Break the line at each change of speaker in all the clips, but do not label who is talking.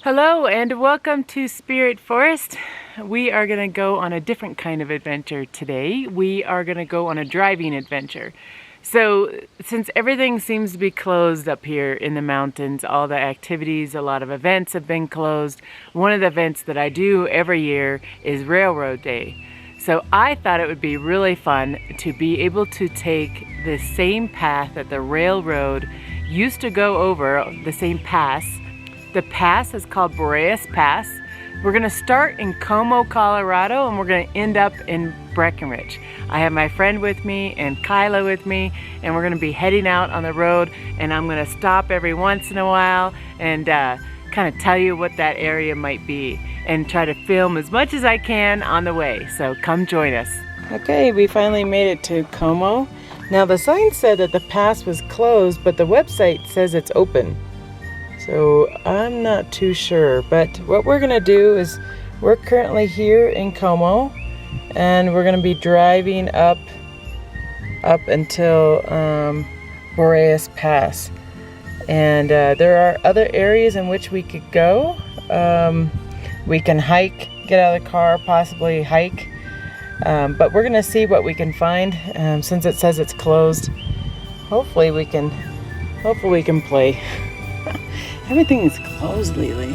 Hello and welcome to Spirit Forest. We are going to go on a different kind of adventure today. We are going to go on a driving adventure. So since everything seems to be closed up here in the mountains, all the activities, a lot of events have been closed. One of the events that I do every year is Railroad Day. So I thought it would be really fun to be able to take the same path that the railroad used to go over, the same pass. The pass is called Boreas Pass. We're gonna start in Como, Colorado, and we're gonna end up in Breckenridge. I have my friend with me and Kyla with me, and we're gonna be heading out on the road, and I'm gonna stop every once in a while and kind of tell you what that area might be and try to film as much as I can on the way. So come join us. Okay, we finally made it to Como. Now the sign said that the pass was closed, but the website says it's open. So I'm not too sure, but what we're gonna do is we're currently here in Como, and we're gonna be driving up until Boreas Pass. And there are other areas in which we could go. We can hike, get out of the car, possibly hike, but we're gonna see what we can find. Since it says it's closed, hopefully we can play. Everything is closed lately.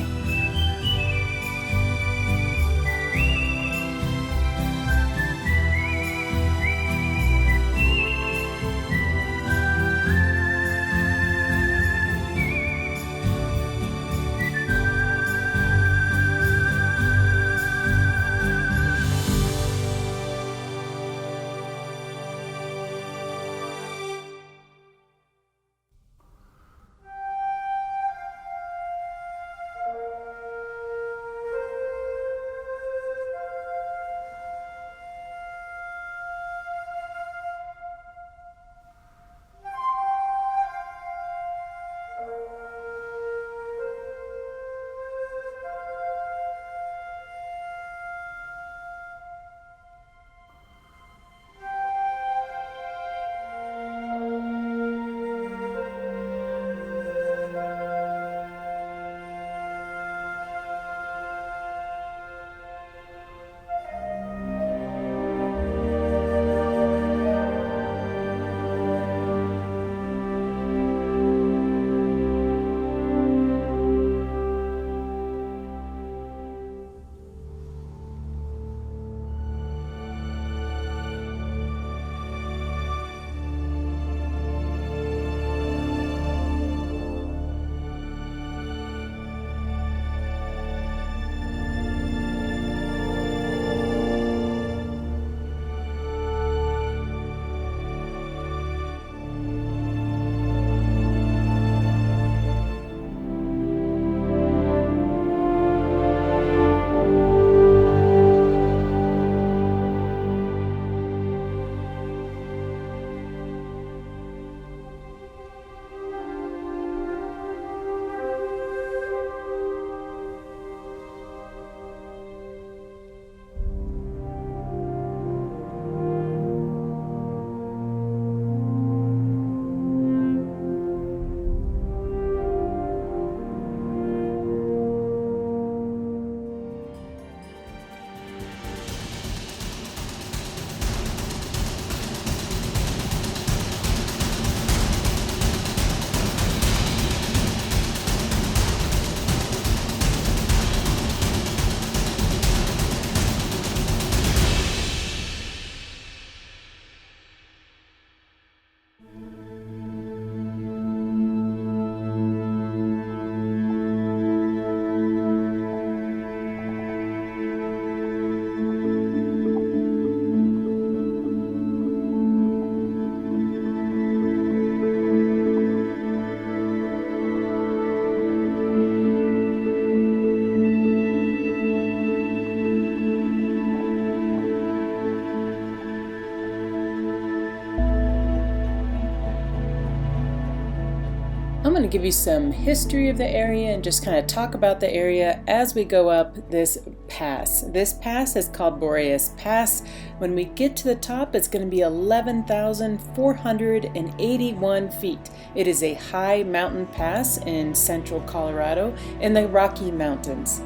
I'm going to give you some history of the area and just kind of talk about the area as we go up this pass. This pass is called Boreas Pass. When we get to the top, it's going to be 11,481 feet. It is a high mountain pass in central Colorado in the Rocky Mountains.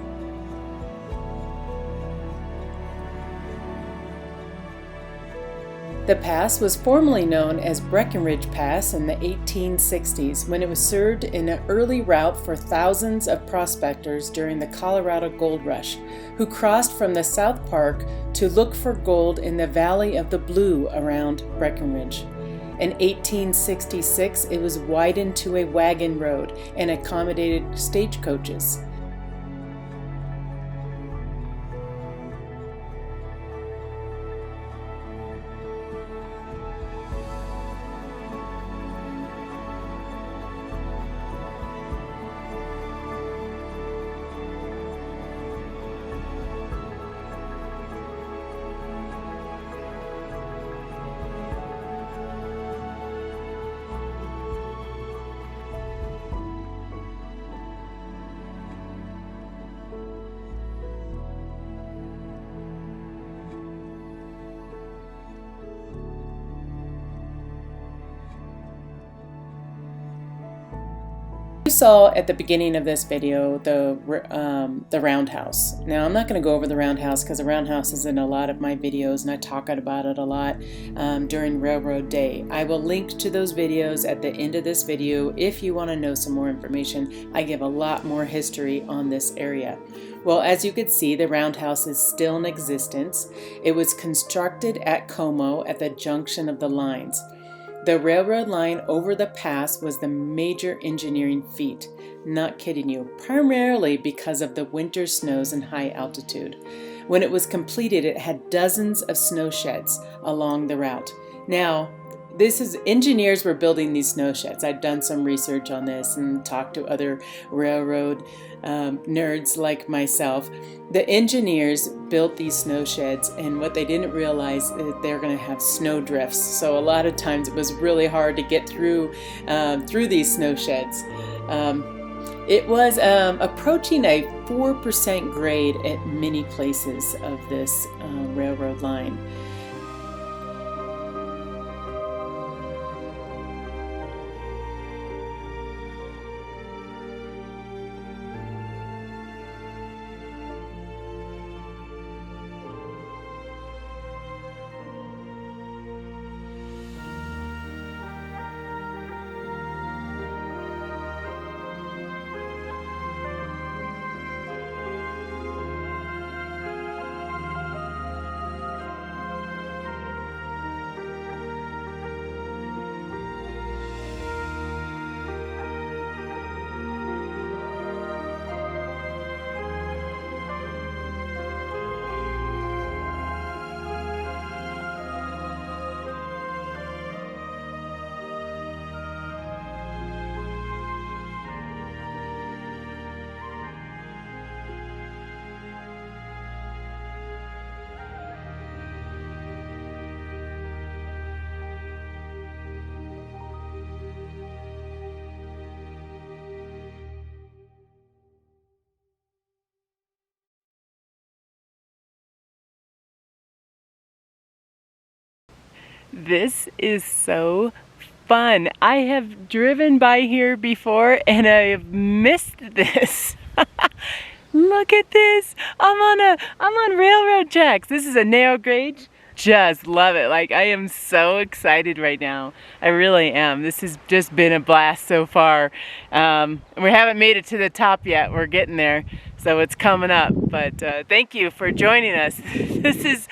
The pass was formerly known as Breckenridge Pass in the 1860s when it was served in an early route for thousands of prospectors during the Colorado Gold Rush, who crossed from the South Park to look for gold in the Valley of the Blue around Breckenridge. In 1866, it was widened to a wagon road and accommodated stagecoaches. You saw at the beginning of this video the roundhouse. Now I'm not going to go over the roundhouse because the roundhouse is in a lot of my videos and I talk about it a lot during Railroad Day. I will link to those videos at the end of this video if you want to know some more information. I give a lot more history on this area. Well, as you can see, the roundhouse is still in existence. It was constructed at Como at the junction of the lines. The railroad line over the pass was the major engineering feat, not kidding you, primarily because of the winter snows and high altitude. When it was completed, it had dozens of snow sheds along the route. Now, engineers were building these snow sheds. I've done some research on this and talked to other railroad nerds like myself. The engineers built these snow sheds, and what they didn't realize is that they're going to have snow drifts. So a lot of times it was really hard to get through these snow sheds. It was approaching a 4% grade at many places of this railroad line. This is so fun. I have driven by here before and I have missed this. Look at this. I'm on railroad tracks. This is a narrow gauge. Just love it. Like, I am so excited right now. I really am. This has just been a blast so far. We haven't made it to the top yet. We're getting there. So it's coming up. But thank you for joining us. This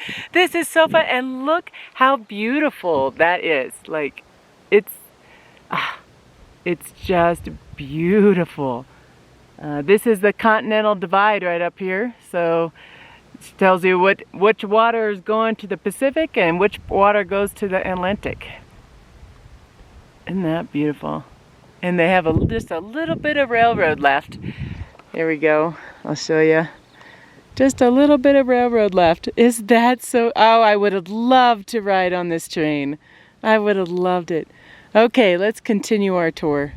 is so fun. And look how beautiful that is. Like, it's just beautiful. This is the Continental Divide right up here. So it tells you which water is going to the Pacific and which water goes to the Atlantic. Isn't that beautiful? And they have just a little bit of railroad left. Here we go. I'll show you. Just a little bit of railroad left. Is that so? Oh, I would have loved to ride on this train. I would have loved it. Okay, let's continue our tour.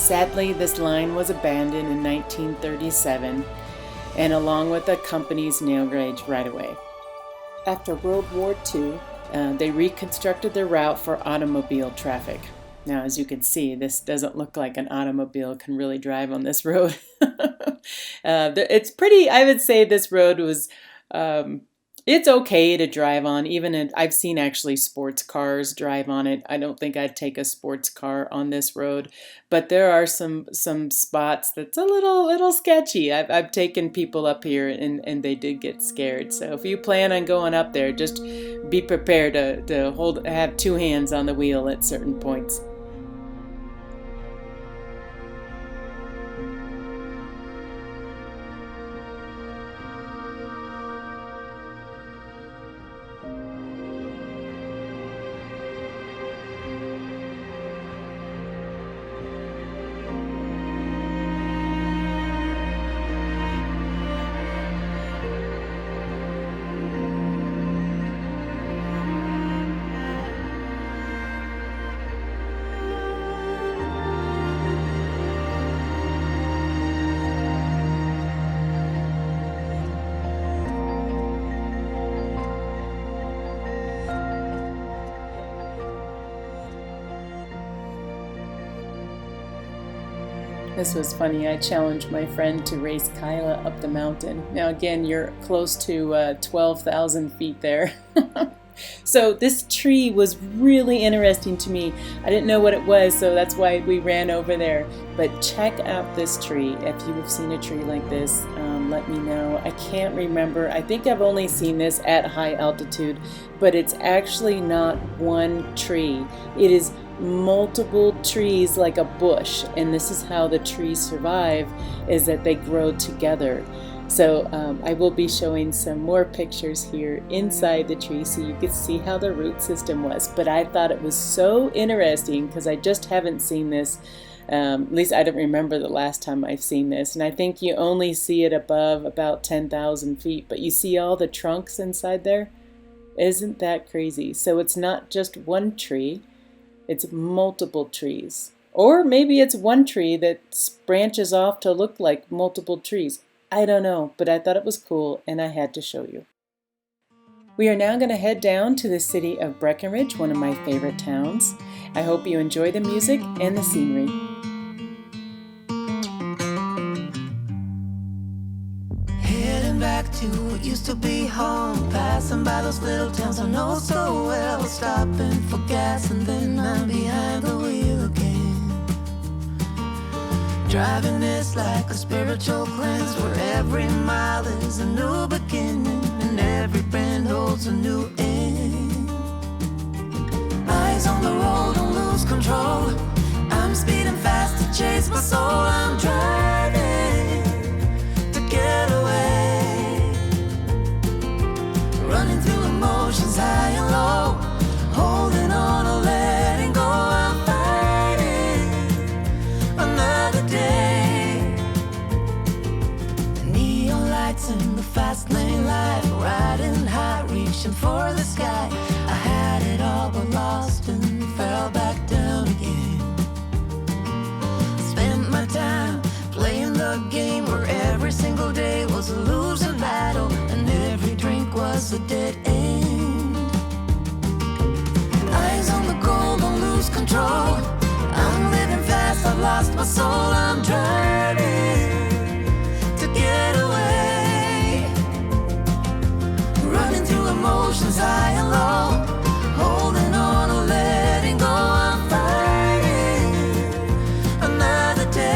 Sadly, this line was abandoned in 1937, and along with the company's nail gauge right-of-way. After World War II, they reconstructed their route for automobile traffic. Now, as you can see, this doesn't look like an automobile can really drive on this road. It's pretty, I would say this road was, it's okay to drive on. I've seen actually sports cars drive on it. I don't think I'd take a sports car on this road, but there are some spots that's a little sketchy. I've taken people up here and they did get scared. So if you plan on going up there, just be prepared to have two hands on the wheel at certain points. This was funny. I challenged my friend to race Kyla up the mountain. Now again, you're close to 12,000 feet there. So this tree was really interesting to me. I didn't know what it was, so that's why we ran over there. But check out this tree. If you have seen a tree like this, let me know. I can't remember. I think I've only seen this at high altitude, but it's actually not one tree. It is multiple trees like a bush, and this is how the trees survive, is that they grow together. So I will be showing some more pictures here inside the tree so you can see how the root system was. But I thought it was so interesting because I just haven't seen this. At least I don't remember the last time I've seen this. And I think you only see it above about 10,000 feet, but you see all the trunks inside there? Isn't that crazy? So it's not just one tree, it's multiple trees. Or maybe it's one tree that branches off to look like multiple trees. I don't know, but I thought it was cool and I had to show you. We are now going to head down to the city of Breckenridge, one of my favorite towns. I hope you enjoy the music and the scenery.
Heading back to what used to be home, passing by those little towns I know so well, stopping for gas and then I'm behind the wheel again. Driving this like a spiritual cleanse, where every mile is a new beginning and every bend holds a new end. Eyes on the road, don't lose control. I'm speeding fast to chase my soul. I'm driving to get away, running through emotions high and low, holding on or letting go. I'm fighting another day. Neon lights in the fast lane life, riding high, reaching for the sky. I had it all but lost and fell back down again. Spent my time playing the game where every single day was a losing battle and every drink was a dead end. Eyes on the goal, don't lose control. I'm living fast, I've lost my soul. I'm driving to get away, running through emotions high and low, holding on or letting go. I'm fighting another day.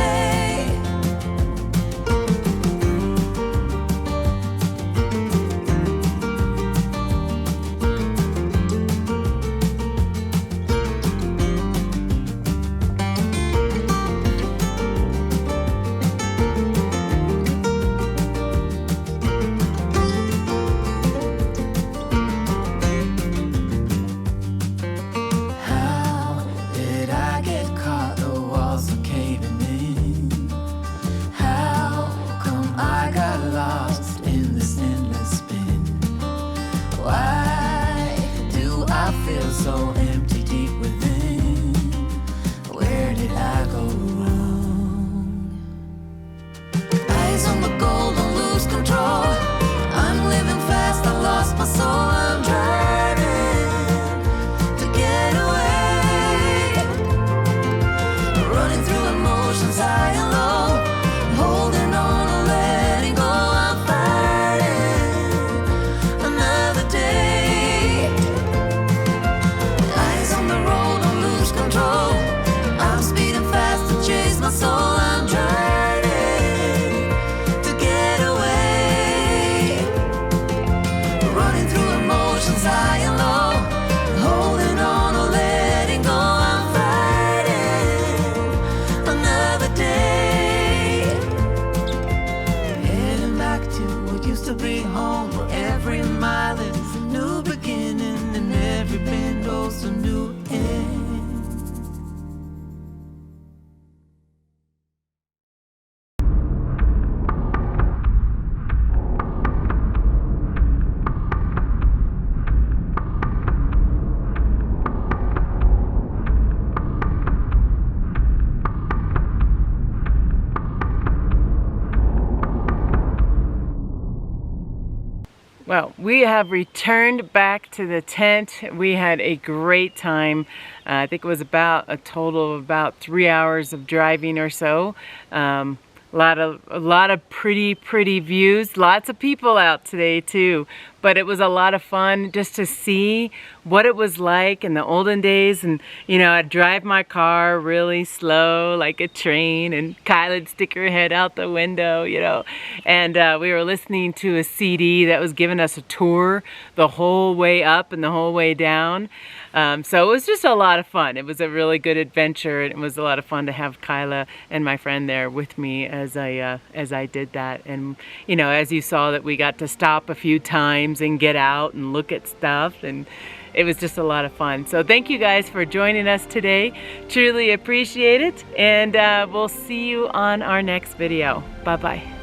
Well, we have returned back to the tent. We had a great time. I think it was about a total of about 3 hours of driving or so. A lot of pretty views. Lots of people out today too. But it was a lot of fun just to see what it was like in the olden days. And you know, I'd drive my car really slow like a train, and Kyla'd stick her head out the window, you know. And we were listening to a CD that was giving us a tour the whole way up and the whole way down. So it was just a lot of fun. It was a really good adventure, and it was a lot of fun to have Kyla and my friend there with me as I did that. And you know, as you saw, that we got to stop a few times and get out and look at stuff, and it was just a lot of fun. So thank you guys for joining us today. Truly appreciate it, and we'll see you on our next video. Bye bye.